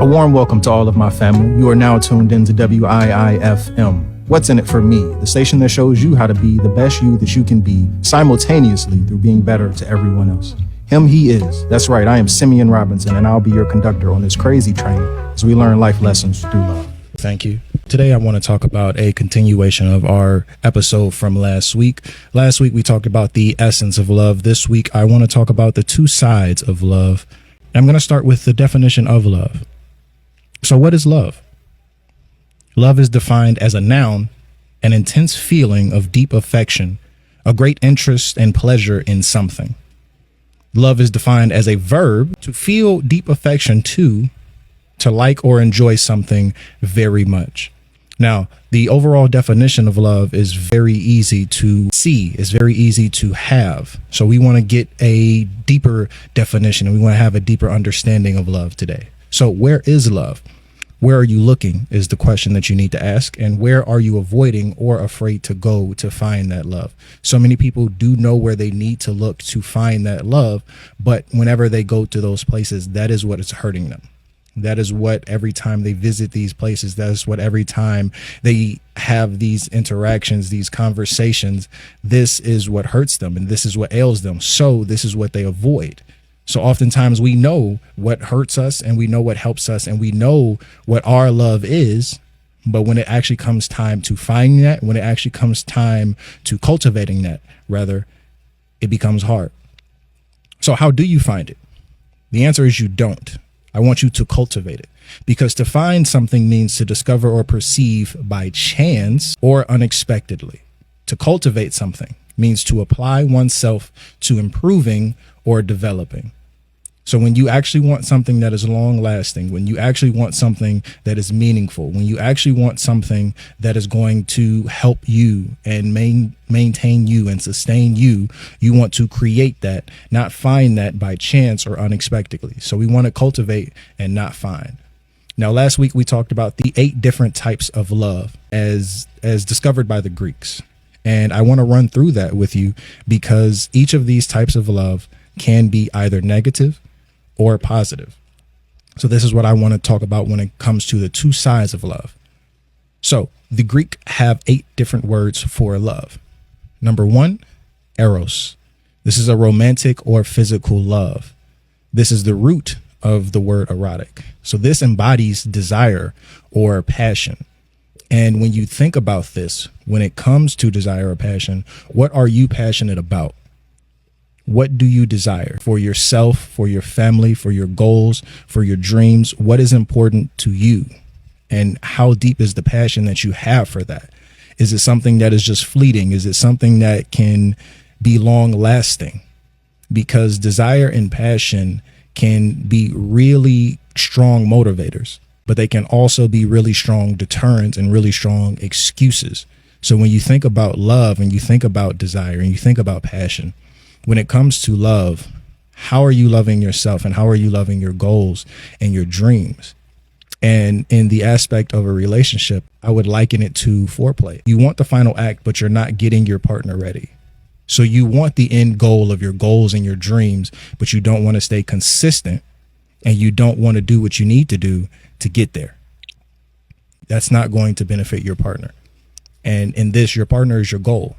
A warm welcome to all of my family. You are now tuned into WIIFM. What's in it for me? The station that shows you how to be the best you that you can be simultaneously through being better to everyone else. Him, he is. That's right, I am Simeon Robinson, and I'll be your conductor on this crazy train as we learn life lessons through love. Thank you. Today, I want to talk about a continuation of our episode from last week. Last week, we talked about the essence of love. This week, I want to talk about the two sides of love. I'm going to start with the definition of love. So what is love? Love is defined as a noun, an intense feeling of deep affection, a great interest and pleasure in something. Love is defined as a verb, to feel deep affection to like or enjoy something very much. Now, the overall definition of love is very easy to see, is very easy to have. So we want to get a deeper definition and we want to have a deeper understanding of love today. So where is love? Where are you looking is the question that you need to ask. And where are you avoiding or afraid to go to find that love? So many people do know where they need to look to find that love. But whenever they go to those places, that is what is hurting them. That is what every time they visit these places, that is what every time they have these interactions, these conversations, this is what hurts them and this is what ails them. So this is what they avoid. So oftentimes we know what hurts us and we know what helps us and we know what our love is. But when it actually comes time to finding that, when it actually comes time to cultivating that, rather, it becomes hard. So how do you find it? The answer is you don't. I want you to cultivate it, because to find something means to discover or perceive by chance or unexpectedly. To cultivate something means to apply oneself to improving or developing. So when you actually want something that is long lasting, when you actually want something that is meaningful, when you actually want something that is going to help you and maintain you and sustain you, you want to create that, not find that by chance or unexpectedly. So we want to cultivate and not find. Now, last week we talked about the 8 different types of love as discovered by the Greeks. And I want to run through that with you because each of these types of love can be either negative or positive. So this is what I want to talk about when it comes to the two sides of love. So the Greek have 8 different words for love. Number 1, eros. This is a romantic or physical love. This is the root of the word erotic. So this embodies desire or passion. And when you think about this, when it comes to desire or passion, what are you passionate about? What do you desire for yourself, for your family, for your goals, for your dreams? What is important to you? And how deep is the passion that you have for that? Is it something that is just fleeting? Is it something that can be long lasting? Because desire and passion can be really strong motivators, but they can also be really strong deterrents and really strong excuses. So when you think about love and you think about desire and you think about passion, when it comes to love, how are you loving yourself and how are you loving your goals and your dreams? And in the aspect of a relationship, I would liken it to foreplay. You want the final act, but you're not getting your partner ready. So you want the end goal of your goals and your dreams, but you don't want to stay consistent and you don't want to do what you need to do to get there. That's not going to benefit your partner. And in this, your partner is your goal.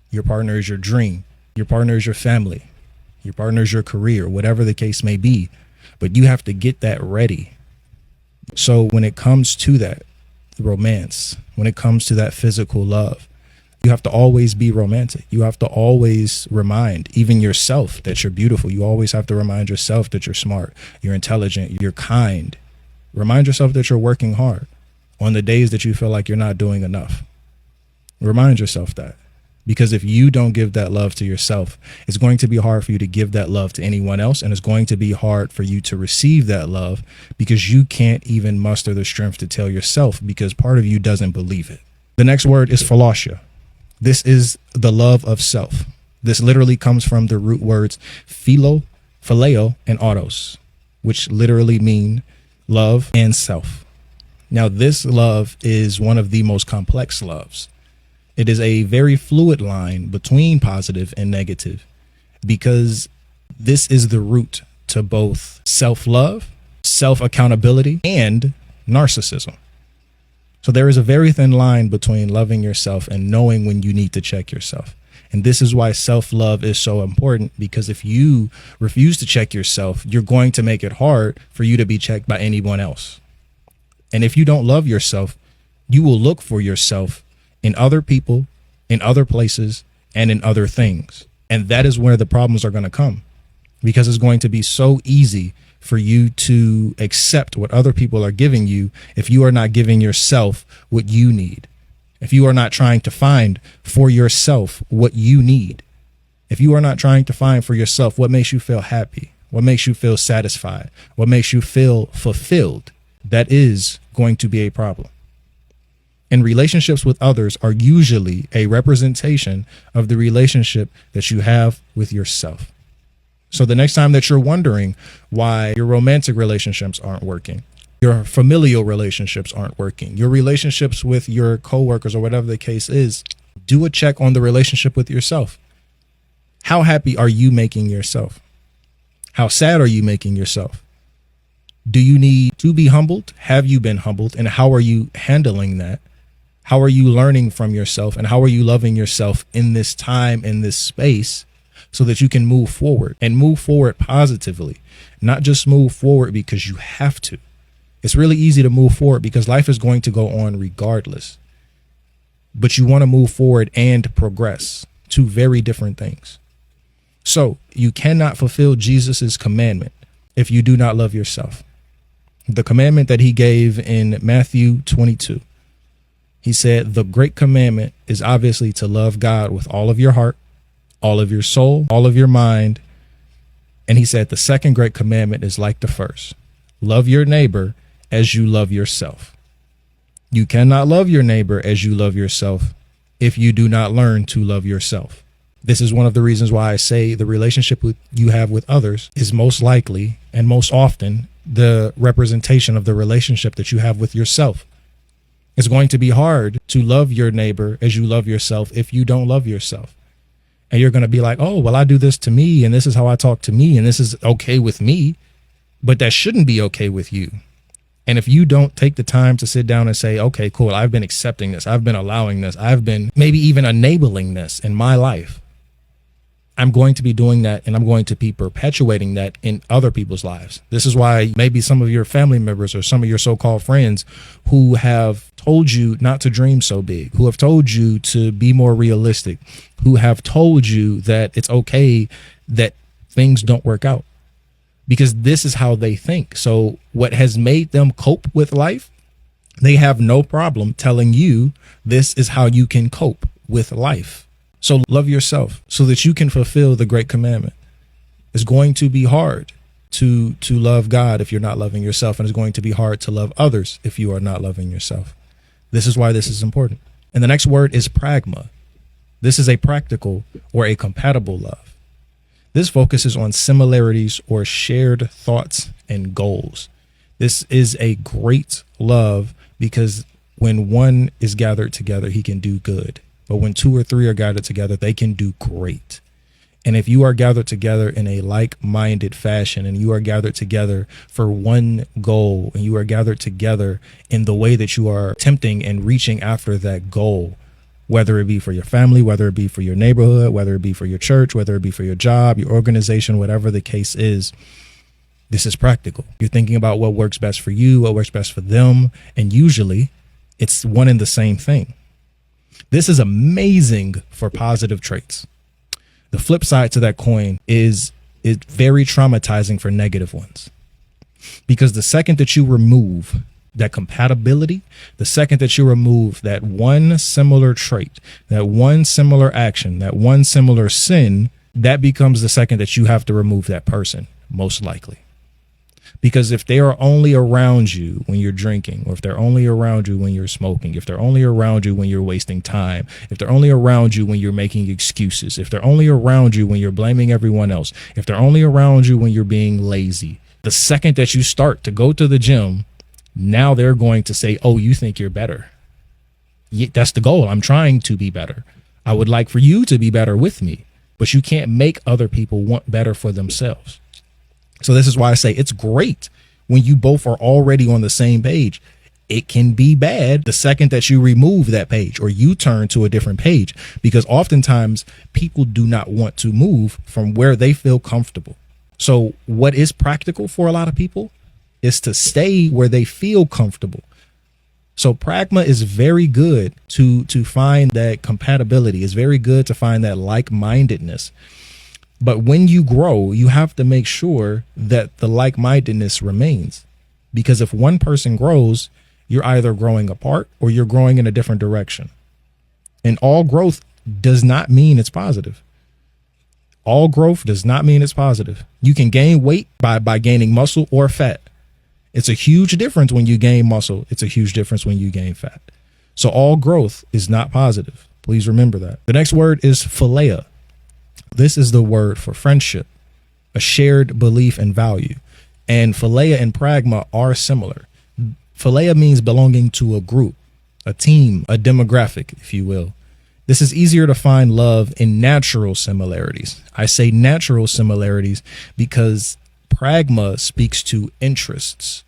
Your partner is your dream. Your partner is your family. Your partner is your career, whatever the case may be. But you have to get that ready. So when it comes to that romance, when it comes to that physical love, you have to always be romantic. You have to always remind even yourself that you're beautiful. You always have to remind yourself that you're smart, you're intelligent, you're kind. Remind yourself that you're working hard on the days that you feel like you're not doing enough. Remind yourself that. Because if you don't give that love to yourself, it's going to be hard for you to give that love to anyone else. And it's going to be hard for you to receive that love because you can't even muster the strength to tell yourself because part of you doesn't believe it. The next word is philosia. This is the love of self. This literally comes from the root words phileo, and autos, which literally mean love and self. Now, this love is one of the most complex loves. It is a very fluid line between positive and negative because this is the root to both self-love self-accountability, and narcissism. So there is a very thin line between loving yourself and knowing when you need to check yourself. And this is why self-love is so important, because if you refuse to check yourself, you're going to make it hard for you to be checked by anyone else. And if you don't love yourself, you will look for yourself in other people, in other places, and in other things. And that is where the problems are going to come, because it's going to be so easy for you to accept what other people are giving you if you are not giving yourself what you need. If you are not trying to find for yourself what you need, if you are not trying to find for yourself what makes you feel happy, what makes you feel satisfied, what makes you feel fulfilled, that is going to be a problem. And relationships with others are usually a representation of the relationship that you have with yourself. So the next time that you're wondering why your romantic relationships aren't working, your familial relationships aren't working, your relationships with your coworkers or whatever the case is, do a check on the relationship with yourself. How happy are you making yourself? How sad are you making yourself? Do you need to be humbled? Have you been humbled? And how are you handling that? How are you learning from yourself? And how are you loving yourself in this time, in this space, so that you can move forward and move forward positively, not just move forward because you have to. It's really easy to move forward because life is going to go on regardless. But you want to move forward and progress, two very different things. So you cannot fulfill Jesus's commandment if you do not love yourself. The commandment that he gave in Matthew 22, he said, the great commandment is obviously to love God with all of your heart, all of your soul, all of your mind. And he said, the second great commandment is like the first. Love your neighbor as you love yourself. You cannot love your neighbor as you love yourself if you do not learn to love yourself. This is one of the reasons why I say the relationship you have with others is most likely and most often the representation of the relationship that you have with yourself. It's going to be hard to love your neighbor as you love yourself if you don't love yourself. And you're going to be like, oh, well, I do this to me, and this is how I talk to me, and this is okay with me, but that shouldn't be okay with you. And if you don't take the time to sit down and say, okay, cool, I've been accepting this, I've been allowing this, I've been maybe even enabling this in my life, I'm going to be doing that, and I'm going to be perpetuating that in other people's lives. This is why maybe some of your family members or some of your so-called friends who have told you not to dream so big, who have told you to be more realistic, who have told you that it's okay that things don't work out, because this is how they think. So what has made them cope with life, they have no problem telling you this is how you can cope with life. So love yourself so that you can fulfill the great commandment. It's going to be hard to love God if you're not loving yourself, and it's going to be hard to love others if you are not loving yourself. This is why this is important. And the next word is pragma. This is a practical or a compatible love. This focuses on similarities or shared thoughts and goals. This is a great love because when one is gathered together, he can do good. But when two or three are gathered together, they can do great. And if you are gathered together in a like-minded fashion, and you are gathered together for one goal, and you are gathered together in the way that you are attempting and reaching after that goal, whether it be for your family, whether it be for your neighborhood, whether it be for your church, whether it be for your job, your organization, whatever the case is, this is practical. You're thinking about what works best for you, what works best for them, and usually it's one and the same thing. This is amazing for positive traits. The flip side to that coin is very traumatizing for negative ones. Because the second that you remove that compatibility, the second that you remove that one similar trait, that one similar action, that one similar sin, that becomes the second that you have to remove that person, most likely. Because if they are only around you when you're drinking, or if they're only around you when you're smoking, if they're only around you when you're wasting time, if they're only around you when you're making excuses, if they're only around you when you're blaming everyone else, if they're only around you when you're being lazy, the second that you start to go to the gym, now they're going to say, oh, you think you're better. That's the goal. I'm trying to be better. I would like for you to be better with me, but you can't make other people want better for themselves. So this is why I say it's great when you both are already on the same page. It can be bad the second that you remove that page or you turn to a different page, because oftentimes people do not want to move from where they feel comfortable. So what is practical for a lot of people is to stay where they feel comfortable. So pragma is very good to find that compatibility. It's very good to find that like-mindedness. But when you grow, you have to make sure that the like-mindedness remains, because if one person grows, you're either growing apart or you're growing in a different direction. And all growth does not mean it's positive. All growth does not mean it's positive. You can gain weight by gaining muscle or fat. It's a huge difference when you gain muscle. It's a huge difference when you gain fat. So all growth is not positive. Please remember that. The next word is philia. This is the word for friendship, a shared belief and value. And philia and pragma are similar. Philia means belonging to a group, a team, a demographic, if you will. This is easier to find love in natural similarities. I say natural similarities because pragma speaks to interests,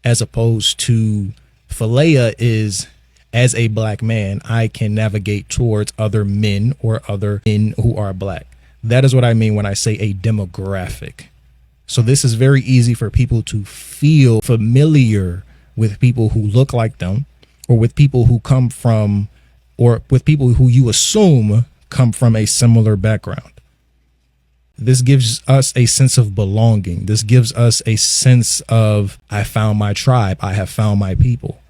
as opposed to philia is, as a black man, I can navigate towards other men or other men who are black. That is what I mean when I say a demographic. So this is very easy for people to feel familiar with people who look like them, or with people who come from, or with people who you assume come from a similar background. This gives us a sense of belonging. This gives us a sense of, I found my tribe. I have found my people.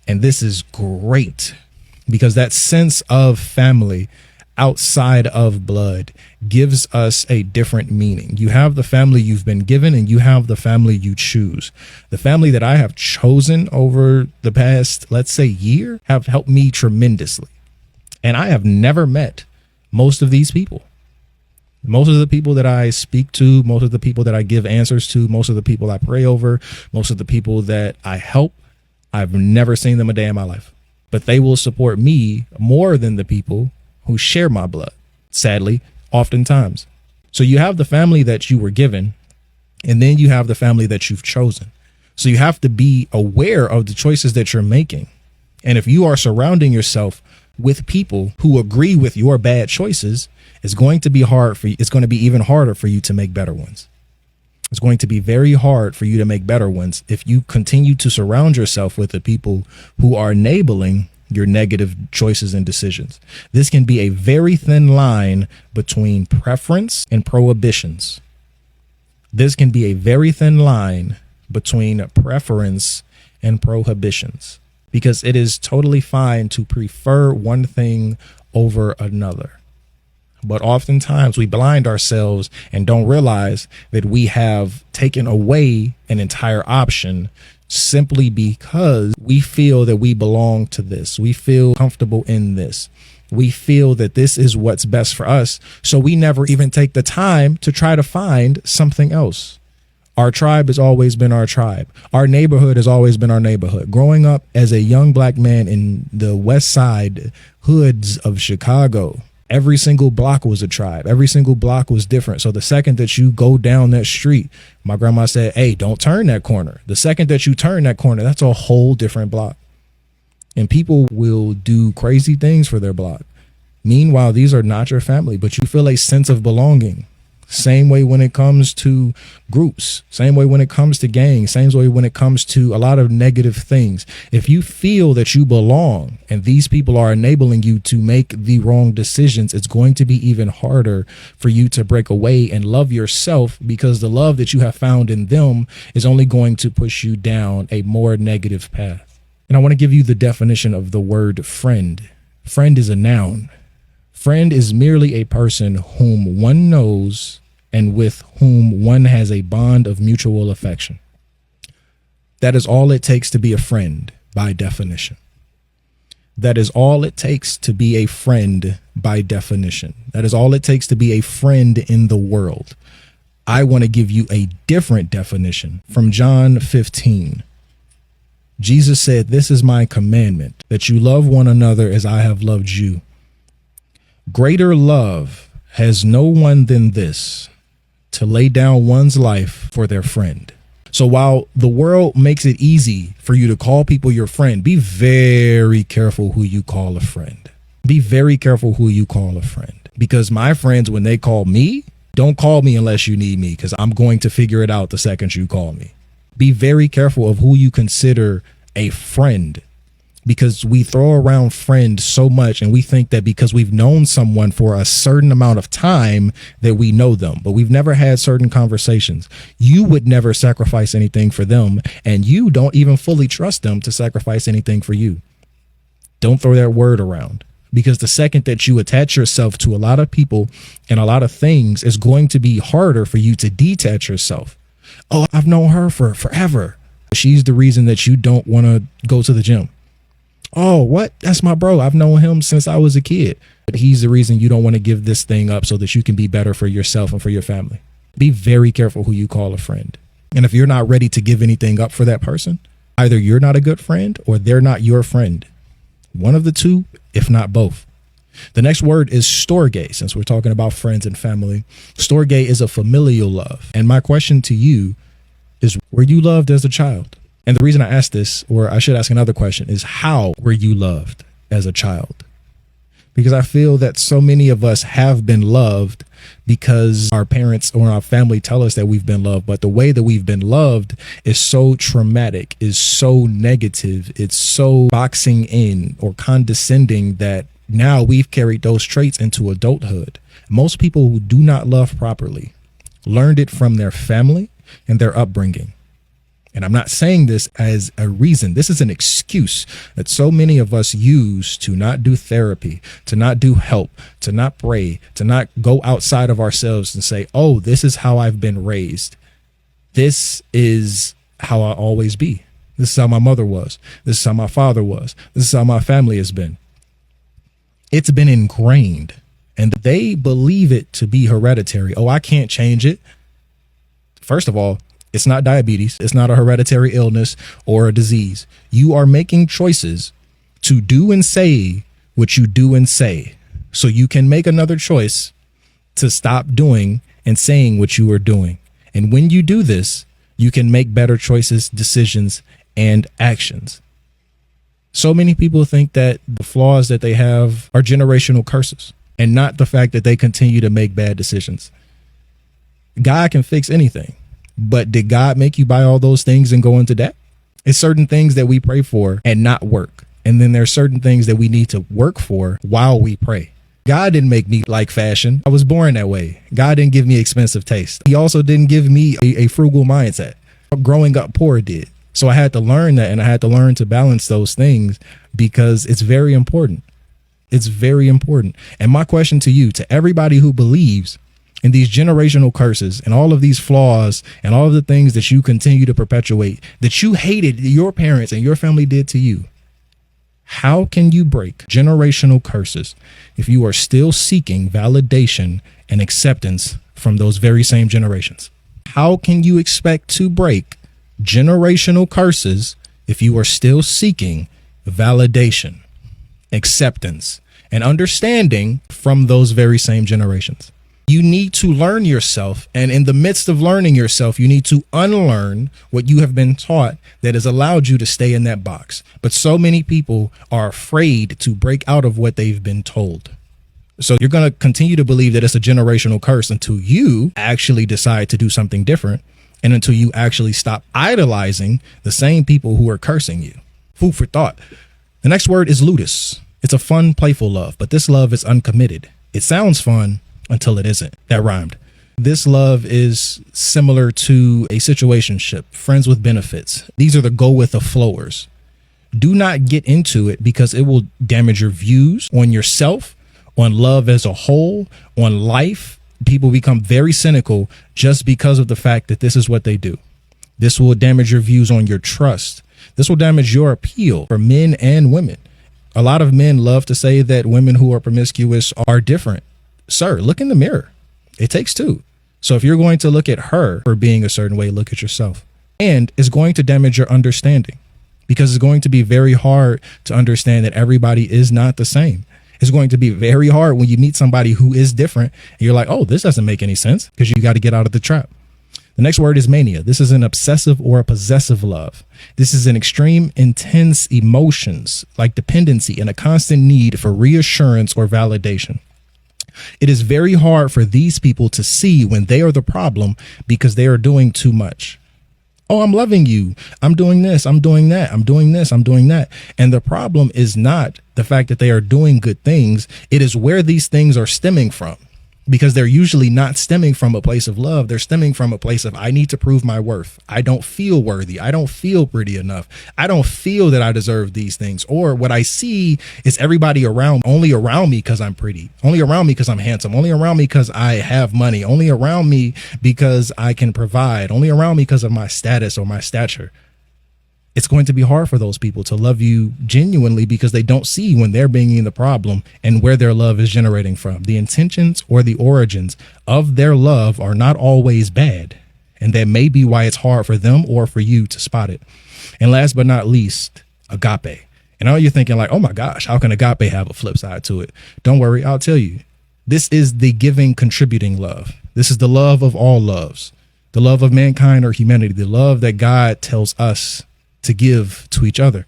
And this is great because that sense of family outside of blood gives us a different meaning. You have the family you've been given and you have the family you choose. The family that I have chosen over the past, let's say, year have helped me tremendously. And I have never met most of these people. Most of the people that I speak to, most of the people that I give answers to, most of the people I pray over, most of the people that I help, I've never seen them a day in my life. But they will support me more than the people who share my blood, sadly, oftentimes. So you have the family that you were given, and then you have the family that you've chosen. So you have to be aware of the choices that you're making. And if you are surrounding yourself with people who agree with your bad choices, it's going to be hard for you. It's going to be even harder for you to make better ones. It's going to be very hard for you to make better ones if you continue to surround yourself with the people who are enabling your negative choices and decisions. This can be a very thin line between preference and prohibitions. This can be a very thin line between preference and prohibitions, because it is totally fine to prefer one thing over another. But oftentimes we blind ourselves and don't realize that we have taken away an entire option simply because we feel that we belong to this. We feel comfortable in this. We feel that this is what's best for us. So we never even take the time to try to find something else. Our tribe has always been our tribe. Our neighborhood has always been our neighborhood. Growing up as a young black man in the West Side hoods of Chicago, every single block was a tribe. Every single block was different. So the second that you go down that street, my grandma said, hey, don't turn that corner. The second that you turn that corner, that's a whole different block. And people will do crazy things for their block. Meanwhile, these are not your family, but you feel a sense of belonging. Same way when it comes to groups, same way when it comes to gangs, same way when it comes to a lot of negative things. If you feel that you belong and these people are enabling you to make the wrong decisions, it's going to be even harder for you to break away and love yourself, because the love that you have found in them is only going to push you down a more negative path. And I want to give you the definition of the word friend. Friend is a noun. Friend is merely a person whom one knows and with whom one has a bond of mutual affection. That is all it takes to be a friend by definition. That is all it takes to be a friend by definition. That is all it takes to be a friend in the world. I want to give you a different definition from John 15. Jesus said, "This is my commandment, that you love one another as I have loved you. Greater love has no one than this, to lay down one's life for their friend." So while the world makes it easy for you to call people your friend, be very careful who you call a friend. Be very careful who you call a friend. Because my friends, when they call me, don't call me unless you need me, because I'm going to figure it out the second you call me. Be very careful of who you consider a friend, because we throw around friend so much and we think that because we've known someone for a certain amount of time that we know them, but we've never had certain conversations. You would never sacrifice anything for them, and you don't even fully trust them to sacrifice anything for you. Don't throw that word around, because the second that you attach yourself to a lot of people and a lot of things, it's going to be harder for you to detach yourself. Oh, I've known her for forever. She's the reason that you don't want to go to the gym. Oh, what? That's my bro. I've known him since I was a kid. But he's the reason you don't want to give this thing up so that you can be better for yourself and for your family. Be very careful who you call a friend. And if you're not ready to give anything up for that person, either you're not a good friend or they're not your friend. One of the two, if not both. The next word is storge, since we're talking about friends and family. Storge is a familial love. And my question to you is, were you loved as a child? And the reason I ask this, or I should ask another question, is how were you loved as a child? Because I feel that so many of us have been loved because our parents or our family tell us that we've been loved. But the way that we've been loved is so traumatic, is so negative. It's so boxing in or condescending that now we've carried those traits into adulthood. Most people who do not love properly learned it from their family and their upbringing. And I'm not saying this as a reason. This is an excuse that so many of us use to not do therapy, to not do help, to not pray, to not go outside of ourselves and say, oh, this is how I've been raised. This is how I'll always be. This is how my mother was. This is how my father was. This is how my family has been. It's been ingrained, and they believe it to be hereditary. Oh, I can't change it. First of all, it's not diabetes. It's not a hereditary illness or a disease. You are making choices to do and say what you do and say. So you can make another choice to stop doing and saying what you are doing. And when you do this, you can make better choices, decisions, and actions. So many people think that the flaws that they have are generational curses and not the fact that they continue to make bad decisions. God can fix anything. But did God make you buy all those things and go into debt? It's certain things that we pray for and not work. And then there's certain things that we need to work for while we pray. God didn't make me like fashion. I was born that way. God didn't give me expensive taste. He also didn't give me a frugal mindset. Growing up poor did. So I had to learn that, and I had to learn to balance those things because it's very important. It's very important. And my question to you, to everybody who believes in these generational curses and all of these flaws and all of the things that you continue to perpetuate, that you hated your parents and your family did to you. How can you break generational curses if you are still seeking validation and acceptance from those very same generations? How can you expect to break generational curses if you are still seeking validation, acceptance, and understanding from those very same generations? You need to learn yourself, and in the midst of learning yourself, you need to unlearn what you have been taught that has allowed you to stay in that box. But so many people are afraid to break out of what they've been told. So you're going to continue to believe that it's a generational curse until you actually decide to do something different, and until you actually stop idolizing the same people who are cursing you. Food for thought. The next word is ludus. It's a fun, playful love, but this love is uncommitted. It sounds fun until it isn't. That rhymed. This love is similar to a situationship, friends with benefits. These are the go with the flowers. Do not get into it because it will damage your views on yourself, on love as a whole, on life. People become very cynical just because of the fact that this is what they do. This will damage your views on your trust. This will damage your appeal for men and women. A lot of men love to say that women who are promiscuous are different. Sir, look in the mirror. It takes two. So if you're going to look at her for being a certain way, look at yourself. And it's going to damage your understanding because it's going to be very hard to understand that everybody is not the same. It's going to be very hard when you meet somebody who is different and you're like, oh, this doesn't make any sense, because you got to get out of the trap. The next word is mania. This is an obsessive or a possessive love. This is an extreme, intense emotions like dependency and a constant need for reassurance or validation. It is very hard for these people to see when they are the problem because they are doing too much. Oh, I'm loving you. I'm doing this. I'm doing that. I'm doing this. I'm doing that. And the problem is not the fact that they are doing good things. It is where these things are stemming from, because they're usually not stemming from a place of love. They're stemming from a place of, I need to prove my worth. I don't feel worthy. I don't feel pretty enough. I don't feel that I deserve these things. Or what I see is everybody only around me because I'm pretty, only around me because I'm handsome, only around me because I have money, only around me because I can provide, only around me because of my status or my stature. It's going to be hard for those people to love you genuinely because they don't see when they're being the problem and where their love is generating from. The intentions or the origins of their love are not always bad. And that may be why it's hard for them or for you to spot it. And last but not least, agape. And I know you're thinking like, oh my gosh, how can agape have a flip side to it? Don't worry, I'll tell you. This is the giving, contributing love. This is the love of all loves, the love of mankind or humanity, the love that God tells us to give to each other.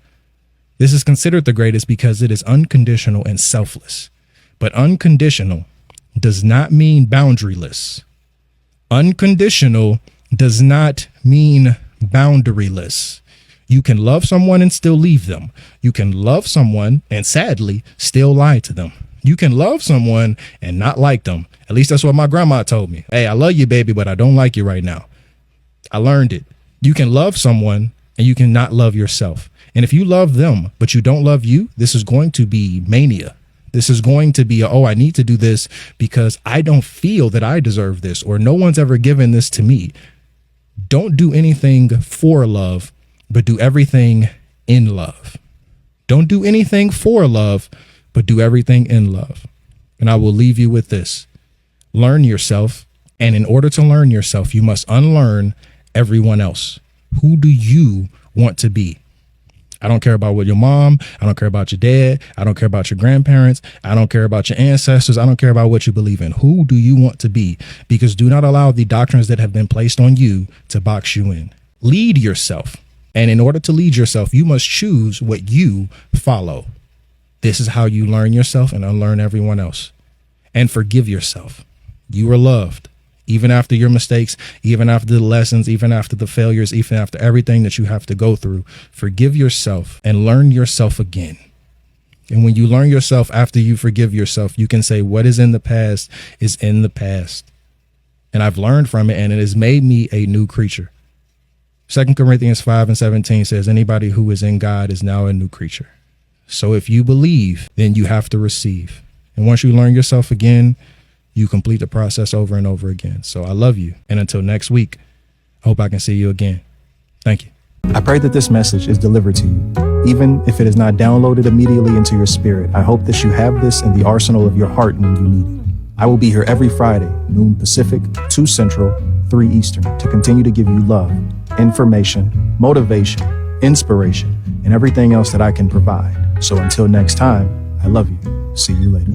This is considered the greatest because it is unconditional and selfless. But unconditional does not mean boundaryless. Unconditional does not mean boundaryless. You can love someone and still leave them. You can love someone and sadly still lie to them. You can love someone and not like them. At least that's what my grandma told me. Hey, I love you, baby, but I don't like you right now. I learned it. You can love someone and you cannot love yourself. And if you love them, but you don't love you, this is going to be mania. This is going to be, oh, I need to do this because I don't feel that I deserve this, or no one's ever given this to me. Don't do anything for love, but do everything in love. Don't do anything for love, but do everything in love. And I will leave you with this. Learn yourself. And in order to learn yourself, you must unlearn everyone else. Who do you want to be? I don't care about what your mom, I don't care about your dad, I don't care about your grandparents, I don't care about your ancestors, I don't care about what you believe in. Who do you want to be? Because do not allow the doctrines that have been placed on you to box you in. Lead yourself. And in order to lead yourself, you must choose what you follow. This is how you learn yourself and unlearn everyone else. And forgive yourself. You are loved. Even after your mistakes, even after the lessons, even after the failures, even after everything that you have to go through, forgive yourself and learn yourself again. And when you learn yourself after you forgive yourself, you can say what is in the past is in the past. And I've learned from it and it has made me a new creature. 2 Corinthians 5:17 says anybody who is in God is now a new creature. So if you believe, then you have to receive. And once you learn yourself again, you complete the process over and over again. So I love you. And until next week, I hope I can see you again. Thank you. I pray that this message is delivered to you. Even if it is not downloaded immediately into your spirit, I hope that you have this in the arsenal of your heart when you need it. I will be here every Friday, noon Pacific, 2 Central, 3 Eastern, to continue to give you love, information, motivation, inspiration, and everything else that I can provide. So until next time, I love you. See you later.